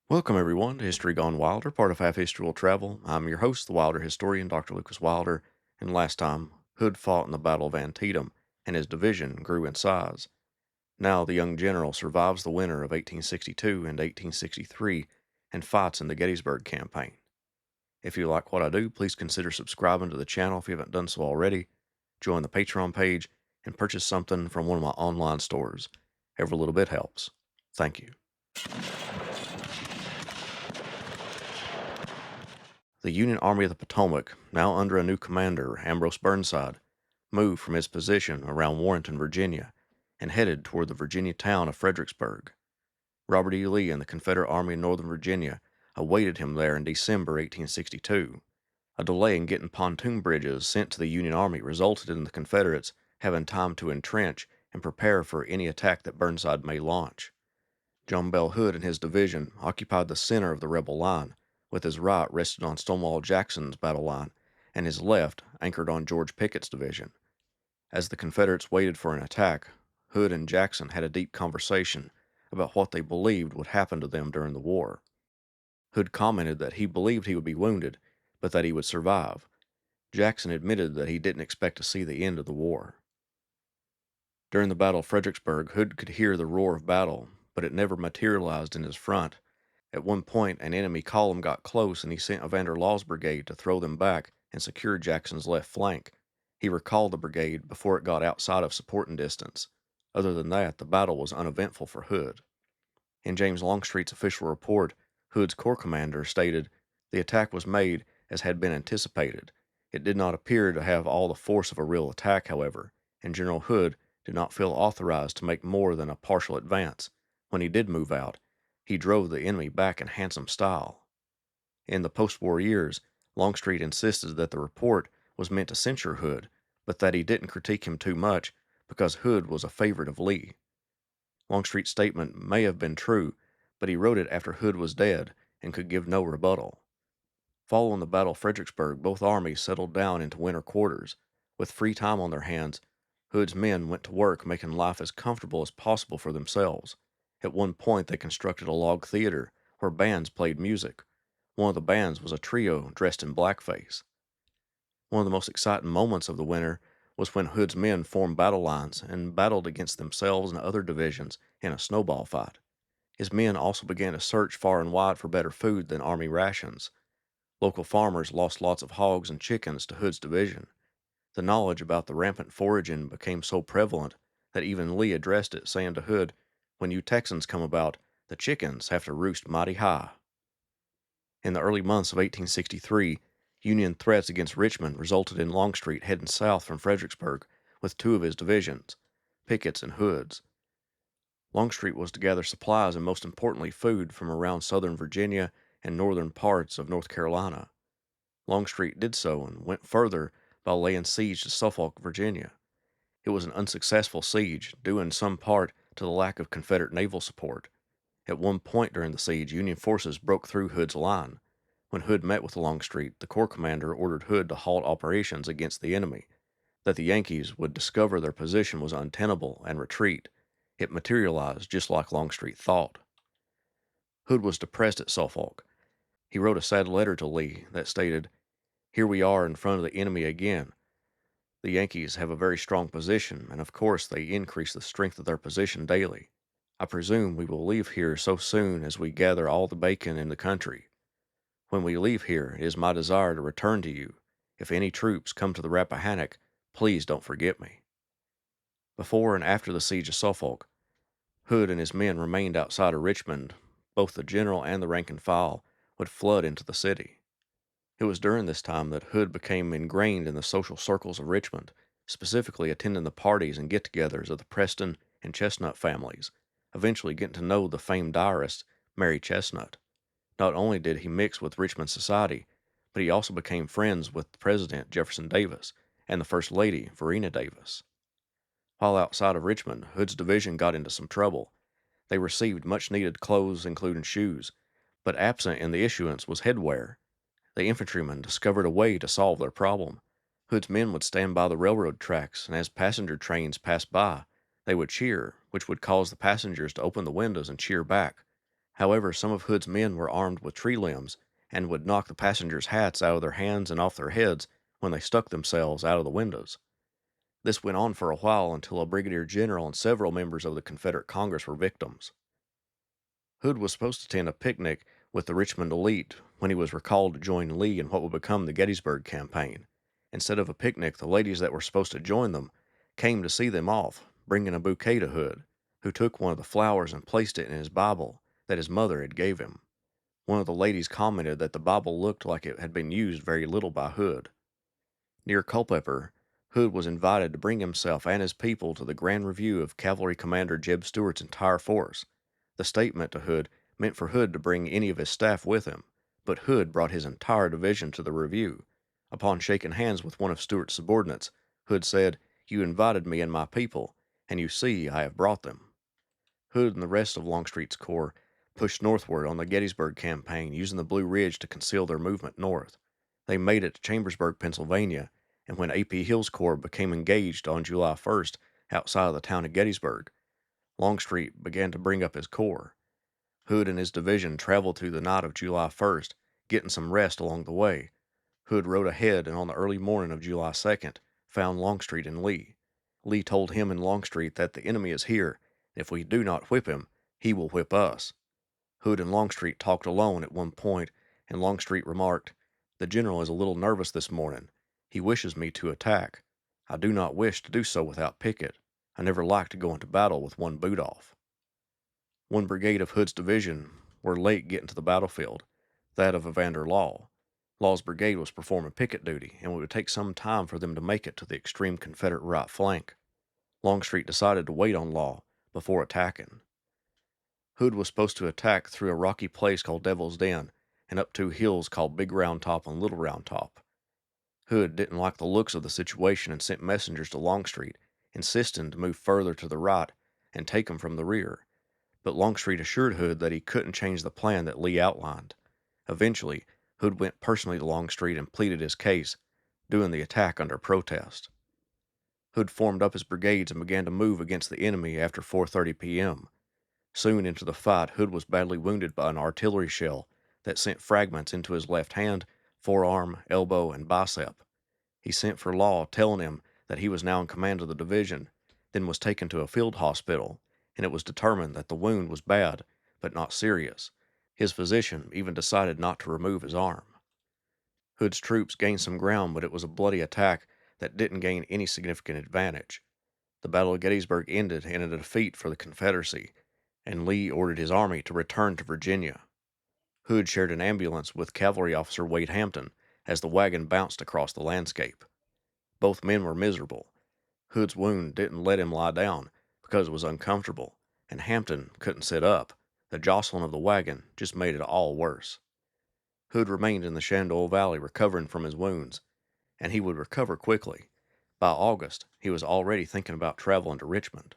Welcome, everyone, to History Gone Wilder, part of Half History Will Travel. I'm your host, the Wilder historian, Dr. Lucas Wilder, and last time, Hood fought in the Battle of Antietam, and his division grew in size. Now, the young general survives the winter of 1862 and 1863 and fights in the Gettysburg campaign. If you like what I do, please consider subscribing to the channel if you haven't done so already, join the Patreon page, and purchase something from one of my online stores. Every little bit helps. Thank you. The Union Army of the Potomac, now under a new commander, Ambrose Burnside, moved from his position around Warrenton, Virginia, and headed toward the Virginia town of Fredericksburg. Robert E. Lee and the Confederate Army in Northern Virginia awaited him there in December 1862. A delay in getting pontoon bridges sent to the Union Army resulted in the Confederates having time to entrench and prepare for any attack that Burnside may launch. John Bell Hood and his division occupied the center of the rebel line, with his right resting on Stonewall Jackson's battle line, and his left anchored on George Pickett's division. As the Confederates waited for an attack, Hood and Jackson had a deep conversation about what they believed would happen to them during the war. Hood commented that he believed he would be wounded, but that he would survive. Jackson admitted that he didn't expect to see the end of the war. During the Battle of Fredericksburg, Hood could hear the roar of battle, but it never materialized in his front. At one point, an enemy column got close and he sent Evander Law's brigade to throw them back and secure Jackson's left flank. He recalled the brigade before it got outside of supporting distance. Other than that, the battle was uneventful for Hood. In James Longstreet's official report, Hood's corps commander stated, "The attack was made as had been anticipated. It did not appear to have all the force of a real attack, however, and General Hood did not feel authorized to make more than a partial advance. When he did move out, he drove the enemy back in handsome style." In the post-war years, Longstreet insisted that the report was meant to censure Hood, but that he didn't critique him too much because Hood was a favorite of Lee. Longstreet's statement may have been true, but he wrote it after Hood was dead and could give no rebuttal. Following the Battle of Fredericksburg, both armies settled down into winter quarters. With free time on their hands, Hood's men went to work making life as comfortable as possible for themselves. At one point, they constructed a log theater where bands played music. One of the bands was a trio dressed in blackface. One of the most exciting moments of the winter was when Hood's men formed battle lines and battled against themselves and other divisions in a snowball fight. His men also began to search far and wide for better food than army rations. Local farmers lost lots of hogs and chickens to Hood's division. The knowledge about the rampant foraging became so prevalent that even Lee addressed it, saying to Hood, "When you Texans come about, the chickens have to roost mighty high." In the early months of 1863, Union threats against Richmond resulted in Longstreet heading south from Fredericksburg with two of his divisions, Pickett's and Hood's. Longstreet was to gather supplies and most importantly food from around southern Virginia and northern parts of North Carolina. Longstreet did so and went further by laying siege to Suffolk, Virginia. It was an unsuccessful siege, due in some part to the lack of Confederate naval support. At one point during the siege, Union forces broke through Hood's line. When Hood met with Longstreet, the corps commander ordered Hood to halt operations against the enemy, that the Yankees would discover their position was untenable and retreat. It materialized just like Longstreet thought. Hood was depressed at Suffolk. He wrote a sad letter to Lee that stated, "Here we are in front of the enemy again. The Yankees have a very strong position, and of course they increase the strength of their position daily. I presume we will leave here so soon as we gather all the bacon in the country. When we leave here, it is my desire to return to you. If any troops come to the Rappahannock, please don't forget me." Before and after the siege of Suffolk, Hood and his men remained outside of Richmond. Both the general and the rank and file would flood into the city. It was during this time that Hood became ingrained in the social circles of Richmond, specifically attending the parties and get-togethers of the Preston and Chestnut families, eventually getting to know the famed diarist, Mary Chestnut. Not only did he mix with Richmond society, but he also became friends with President Jefferson Davis and the First Lady, Varina Davis. While outside of Richmond, Hood's division got into some trouble. They received much-needed clothes, including shoes, but absent in the issuance was headwear. The infantrymen discovered a way to solve their problem. Hood's men would stand by the railroad tracks, and as passenger trains passed by, they would cheer, which would cause the passengers to open the windows and cheer back. However, some of Hood's men were armed with tree limbs and would knock the passengers' hats out of their hands and off their heads when they stuck themselves out of the windows. This went on for a while until a brigadier general and several members of the Confederate Congress were victims. Hood was supposed to attend a picnic with the Richmond elite when he was recalled to join Lee in what would become the Gettysburg campaign. Instead of a picnic, the ladies that were supposed to join them came to see them off, bringing a bouquet to Hood, who took one of the flowers and placed it in his Bible that his mother had gave him. One of the ladies commented that the Bible looked like it had been used very little by Hood. Near Culpeper, Hood was invited to bring himself and his people to the grand review of Cavalry Commander Jeb Stuart's entire force. The statement to Hood meant for Hood to bring any of his staff with him, but Hood brought his entire division to the review. Upon shaking hands with one of Stuart's subordinates, Hood said, "You invited me and my people, and you see I have brought them." Hood and the rest of Longstreet's corps pushed northward on the Gettysburg campaign, using the Blue Ridge to conceal their movement north. They made it to Chambersburg, Pennsylvania, and when A.P. Hill's corps became engaged on July 1st outside of the town of Gettysburg, Longstreet began to bring up his corps. Hood and his division traveled through the night of July 1st, getting some rest along the way. Hood rode ahead and on the early morning of July 2nd found Longstreet and Lee. Lee told him and Longstreet that the enemy is here, and if we do not whip him, he will whip us. Hood and Longstreet talked alone at one point, and Longstreet remarked, "The general is a little nervous this morning. He wishes me to attack. I do not wish to do so without picket. I never like to go into battle with one boot off." One brigade of Hood's division were late getting to the battlefield, that of Evander Law. Law's brigade was performing picket duty, and it would take some time for them to make it to the extreme Confederate right flank. Longstreet decided to wait on Law before attacking. Hood was supposed to attack through a rocky place called Devil's Den and up two hills called Big Round Top and Little Round Top. Hood didn't like the looks of the situation and sent messengers to Longstreet, insisting to move further to the right and take him from the rear. But Longstreet assured Hood that he couldn't change the plan that Lee outlined. Eventually, Hood went personally to Longstreet and pleaded his case, doing the attack under protest. Hood formed up his brigades and began to move against the enemy after 4:30 p.m. Soon into the fight, Hood was badly wounded by an artillery shell that sent fragments into his left hand, forearm, elbow, and bicep. He sent for Law, telling him that he was now in command of the division, then was taken to a field hospital, and it was determined that the wound was bad, but not serious. His physician even decided not to remove his arm. Hood's troops gained some ground, but it was a bloody attack that didn't gain any significant advantage. The Battle of Gettysburg ended in a defeat for the Confederacy, and Lee ordered his army to return to Virginia. Hood shared an ambulance with cavalry officer Wade Hampton as the wagon bounced across the landscape. Both men were miserable. Hood's wound didn't let him lie down because it was uncomfortable, and Hampton couldn't sit up. The jostling of the wagon just made it all worse. Hood remained in the Shenandoah Valley recovering from his wounds, and he would recover quickly. By August, he was already thinking about traveling to Richmond.